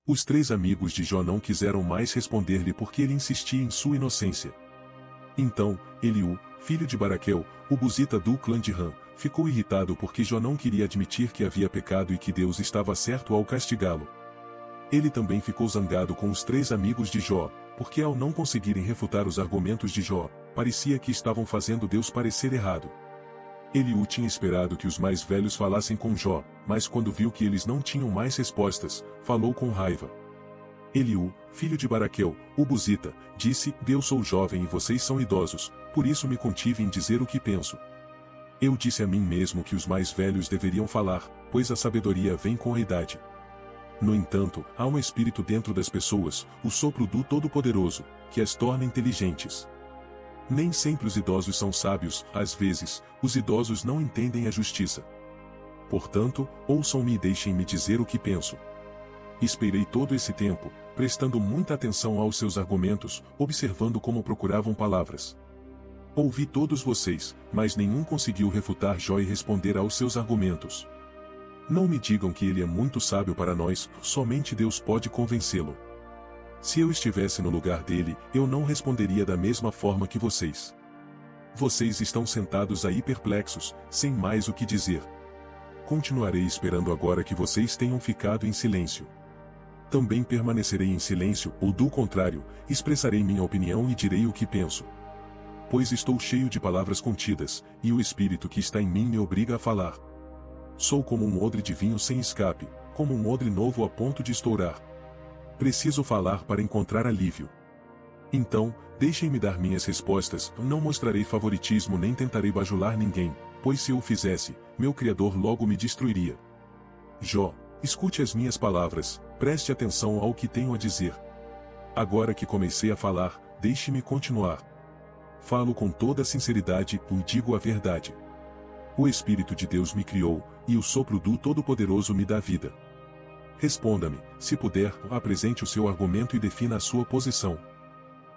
Os 3 amigos de Jó não quiseram mais responder-lhe porque ele insistia em sua inocência. Então, Eliú, filho de Baraquel, o buzita do clã de Ram, ficou irritado porque Jó não queria admitir que havia pecado e que Deus estava certo ao castigá-lo. Ele também ficou zangado com os 3 amigos de Jó, porque ao não conseguirem refutar os argumentos de Jó, parecia que estavam fazendo Deus parecer errado. Eliú tinha esperado que os mais velhos falassem com Jó, mas quando viu que eles não tinham mais respostas, falou com raiva. Eliú, filho de Baraquel, o buzita, disse: Eu sou jovem e vocês são idosos, por isso me contive em dizer o que penso. Eu disse a mim mesmo que os mais velhos deveriam falar, pois a sabedoria vem com a idade. No entanto, há um espírito dentro das pessoas, o sopro do Todo-Poderoso, que as torna inteligentes. Nem sempre os idosos são sábios, às vezes, os idosos não entendem a justiça. Portanto, ouçam-me e deixem-me dizer o que penso. Esperei todo esse tempo, prestando muita atenção aos seus argumentos, observando como procuravam palavras. Ouvi todos vocês, mas nenhum conseguiu refutar Jó e responder aos seus argumentos. Não me digam que ele é muito sábio para nós, somente Deus pode convencê-lo. Se eu estivesse no lugar dele, eu não responderia da mesma forma que vocês. Vocês estão sentados aí perplexos, sem mais o que dizer. Continuarei esperando agora que vocês tenham ficado em silêncio. Também permanecerei em silêncio, ou do contrário, expressarei minha opinião e direi o que penso. Pois estou cheio de palavras contidas, e o Espírito que está em mim me obriga a falar. Sou como um odre de vinho sem escape, como um odre novo a ponto de estourar. Preciso falar para encontrar alívio. Então, deixem-me dar minhas respostas, não mostrarei favoritismo nem tentarei bajular ninguém, pois se eu o fizesse, meu Criador logo me destruiria. Jó, escute as minhas palavras, preste atenção ao que tenho a dizer. Agora que comecei a falar, deixe-me continuar. Falo com toda a sinceridade e digo a verdade. O Espírito de Deus me criou, e o sopro do Todo-Poderoso me dá vida. Responda-me, se puder, apresente o seu argumento e defina a sua posição.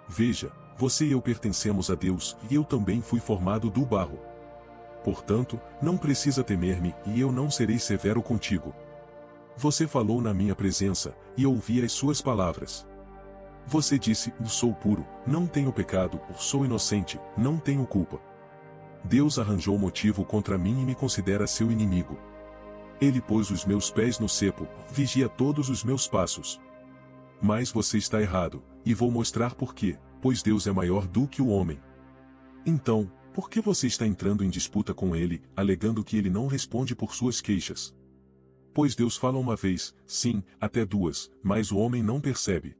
Veja, você e eu pertencemos a Deus, e eu também fui formado do barro. Portanto, não precisa temer-me, e eu não serei severo contigo. Você falou na minha presença, e ouvi as suas palavras. Você disse: sou puro, não tenho pecado, sou inocente, não tenho culpa. Deus arranjou motivo contra mim e me considera seu inimigo. Ele pôs os meus pés no cepo, vigia todos os meus passos. Mas você está errado, e vou mostrar por quê, pois Deus é maior do que o homem. Então, por que você está entrando em disputa com ele, alegando que ele não responde por suas queixas? Pois Deus fala uma vez, sim, até 2, mas o homem não percebe.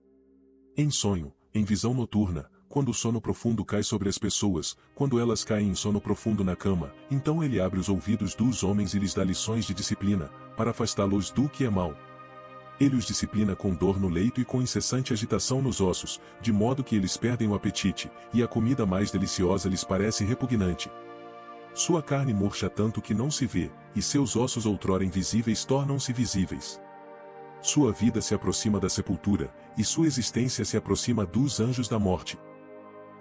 Em sonho, em visão noturna, quando o sono profundo cai sobre as pessoas, quando elas caem em sono profundo na cama, então ele abre os ouvidos dos homens e lhes dá lições de disciplina, para afastá-los do que é mal. Ele os disciplina com dor no leito e com incessante agitação nos ossos, de modo que eles perdem o apetite, e a comida mais deliciosa lhes parece repugnante. Sua carne murcha tanto que não se vê, e seus ossos outrora invisíveis tornam-se visíveis. Sua vida se aproxima da sepultura, e sua existência se aproxima dos anjos da morte.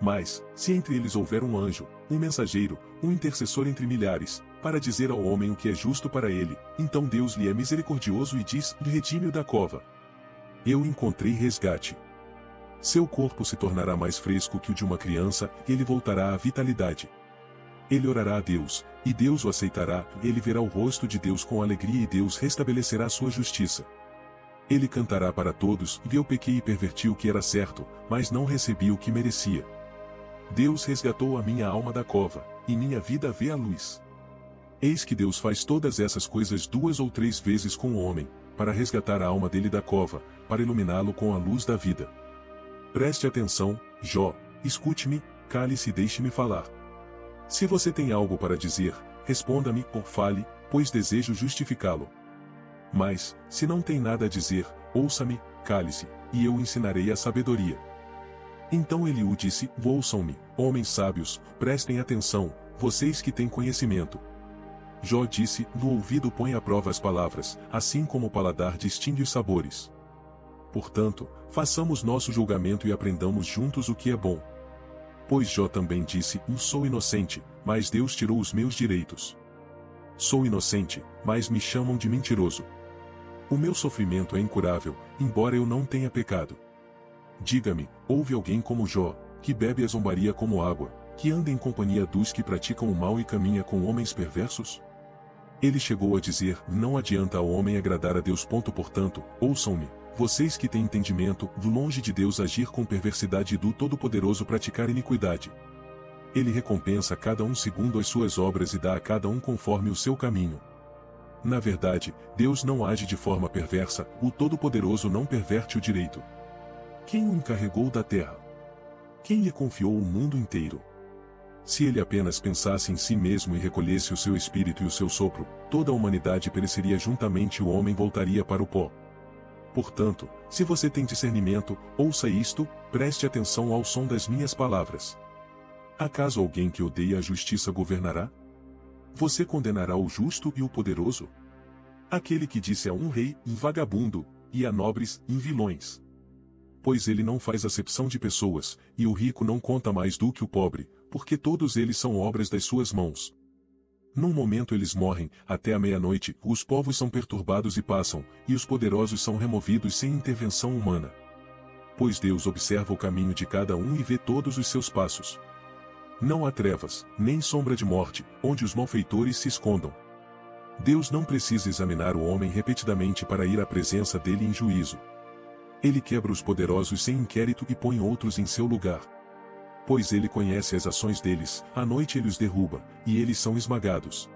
Mas, se entre eles houver um anjo, um mensageiro, um intercessor entre milhares, para dizer ao homem o que é justo para ele, então Deus lhe é misericordioso e diz: redime-o da cova. Eu encontrei resgate. Seu corpo se tornará mais fresco que o de uma criança, e ele voltará à vitalidade. Ele orará a Deus, e Deus o aceitará, ele verá o rosto de Deus com alegria e Deus restabelecerá sua justiça. Ele cantará para todos: eu pequei e perverti o que era certo, mas não recebi o que merecia. Deus resgatou a minha alma da cova, e minha vida vê a luz. Eis que Deus faz todas essas coisas 2 ou 3 vezes com o homem, para resgatar a alma dele da cova, para iluminá-lo com a luz da vida. Preste atenção, Jó, escute-me, cale-se e deixe-me falar. Se você tem algo para dizer, responda-me ou fale, pois desejo justificá-lo. Mas, se não tem nada a dizer, ouça-me, cale-se, e eu ensinarei a sabedoria. Então Eliú disse: ouçam-me, homens sábios, prestem atenção, vocês que têm conhecimento. Jó disse: no ouvido põe à prova as palavras, assim como o paladar distingue os sabores. Portanto, façamos nosso julgamento e aprendamos juntos o que é bom. Pois Jó também disse: sou inocente, mas Deus tirou os meus direitos. Sou inocente, mas me chamam de mentiroso. O meu sofrimento é incurável, embora eu não tenha pecado. Diga-me, houve alguém como Jó, que bebe a zombaria como água, que anda em companhia dos que praticam o mal e caminha com homens perversos? Ele chegou a dizer, não adianta ao homem agradar a Deus. Portanto, ouçam-me, vocês que têm entendimento, do longe de Deus agir com perversidade e do Todo-Poderoso praticar iniquidade. Ele recompensa cada um segundo as suas obras e dá a cada um conforme o seu caminho. Na verdade, Deus não age de forma perversa, o Todo-Poderoso não perverte o direito. Quem o encarregou da terra? Quem lhe confiou o mundo inteiro? Se ele apenas pensasse em si mesmo e recolhesse o seu espírito e o seu sopro, toda a humanidade pereceria juntamente e o homem voltaria para o pó. Portanto, se você tem discernimento, ouça isto, preste atenção ao som das minhas palavras. Acaso alguém que odeia a justiça governará? Você condenará o justo e o poderoso? Aquele que disse a um rei, vagabundo, e a nobres, vilões. Pois ele não faz acepção de pessoas, e o rico não conta mais do que o pobre, porque todos eles são obras das suas mãos. Num momento eles morrem, até a meia-noite, os povos são perturbados e passam, e os poderosos são removidos sem intervenção humana. Pois Deus observa o caminho de cada um e vê todos os seus passos. Não há trevas, nem sombra de morte, onde os malfeitores se escondam. Deus não precisa examinar o homem repetidamente para ir à presença dele em juízo. Ele quebra os poderosos sem inquérito e põe outros em seu lugar. Pois ele conhece as ações deles, à noite ele os derruba, e eles são esmagados.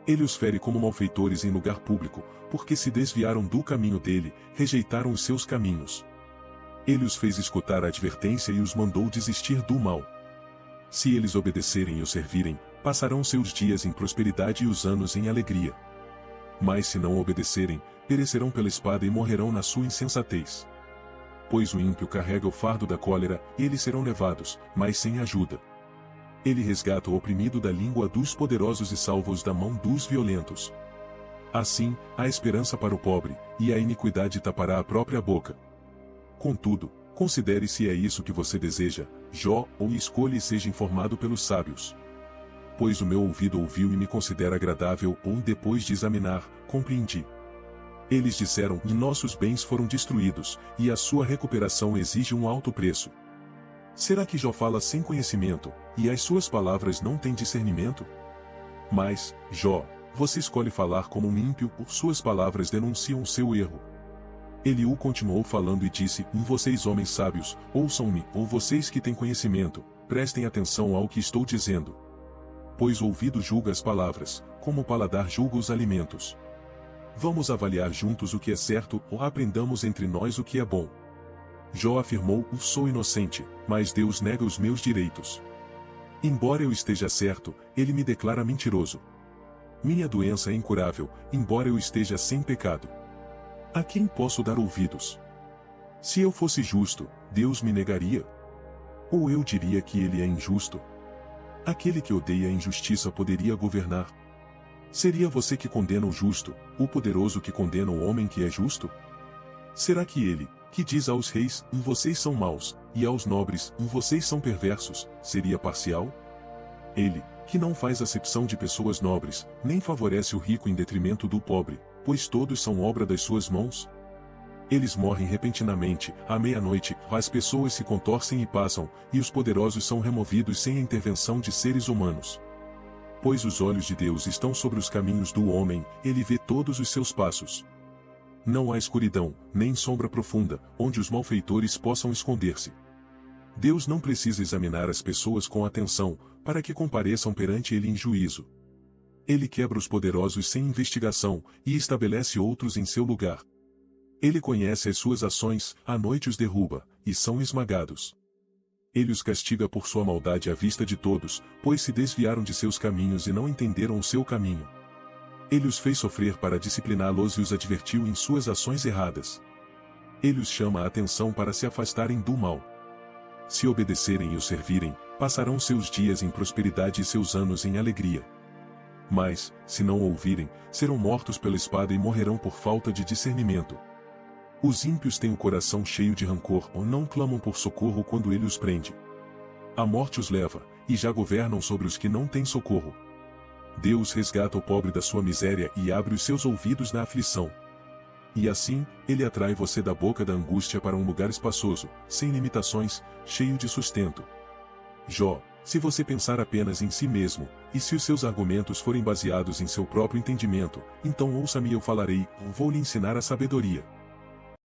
Ele os fere como malfeitores em lugar público, porque se desviaram do caminho dele, rejeitaram os seus caminhos. Ele os fez escutar a advertência e os mandou desistir do mal. Se eles obedecerem e o servirem, passarão seus dias em prosperidade e os anos em alegria. Mas se não obedecerem, perecerão pela espada e morrerão na sua insensatez. Pois o ímpio carrega o fardo da cólera, e eles serão levados, mas sem ajuda. Ele resgata o oprimido da língua dos poderosos e salva-os da mão dos violentos. Assim, há esperança para o pobre, e a iniquidade tapará a própria boca. Contudo, considere se é isso que você deseja, Jó, ou escolha e seja informado pelos sábios. Pois o meu ouvido ouviu e me considera agradável, ou depois de examinar, compreendi. Eles disseram, e nossos bens foram destruídos, e a sua recuperação exige um alto preço. Será que Jó fala sem conhecimento, e as suas palavras não têm discernimento? Mas, Jó, você escolhe falar como um ímpio, por suas palavras denunciam o seu erro. Eliú continuou falando e disse, vocês homens sábios, ouçam-me, ou vocês que têm conhecimento, prestem atenção ao que estou dizendo. Pois o ouvido julga as palavras, como o paladar julga os alimentos. Vamos avaliar juntos o que é certo, ou aprendamos entre nós o que é bom. Jó afirmou, sou inocente, mas Deus nega os meus direitos. Embora eu esteja certo, ele me declara mentiroso. Minha doença é incurável, embora eu esteja sem pecado. A quem posso dar ouvidos? Se eu fosse justo, Deus me negaria? Ou eu diria que ele é injusto? Aquele que odeia a injustiça poderia governar? Seria você que condena o justo, o poderoso que condena o homem que é justo? Será que ele, que diz aos reis, vocês são maus, e aos nobres, vocês são perversos, seria parcial? Ele, que não faz acepção de pessoas nobres, nem favorece o rico em detrimento do pobre, pois todos são obra das suas mãos? Eles morrem repentinamente, à meia-noite, as pessoas se contorcem e passam, e os poderosos são removidos sem a intervenção de seres humanos. Pois os olhos de Deus estão sobre os caminhos do homem, ele vê todos os seus passos. Não há escuridão, nem sombra profunda, onde os malfeitores possam esconder-se. Deus não precisa examinar as pessoas com atenção, para que compareçam perante ele em juízo. Ele quebra os poderosos sem investigação, e estabelece outros em seu lugar. Ele conhece as suas ações, à noite os derruba, e são esmagados. Ele os castiga por sua maldade à vista de todos, pois se desviaram de seus caminhos e não entenderam o seu caminho. Ele os fez sofrer para discipliná-los e os advertiu em suas ações erradas. Ele os chama a atenção para se afastarem do mal. Se obedecerem e o servirem, passarão seus dias em prosperidade e seus anos em alegria. Mas, se não ouvirem, serão mortos pela espada e morrerão por falta de discernimento. Os ímpios têm o coração cheio de rancor ou não clamam por socorro quando ele os prende. A morte os leva, e já governam sobre os que não têm socorro. Deus resgata o pobre da sua miséria e abre os seus ouvidos na aflição. E assim, ele atrai você da boca da angústia para um lugar espaçoso, sem limitações, cheio de sustento. Jó, se você pensar apenas em si mesmo, e se os seus argumentos forem baseados em seu próprio entendimento, então ouça-me e eu falarei, vou lhe ensinar a sabedoria.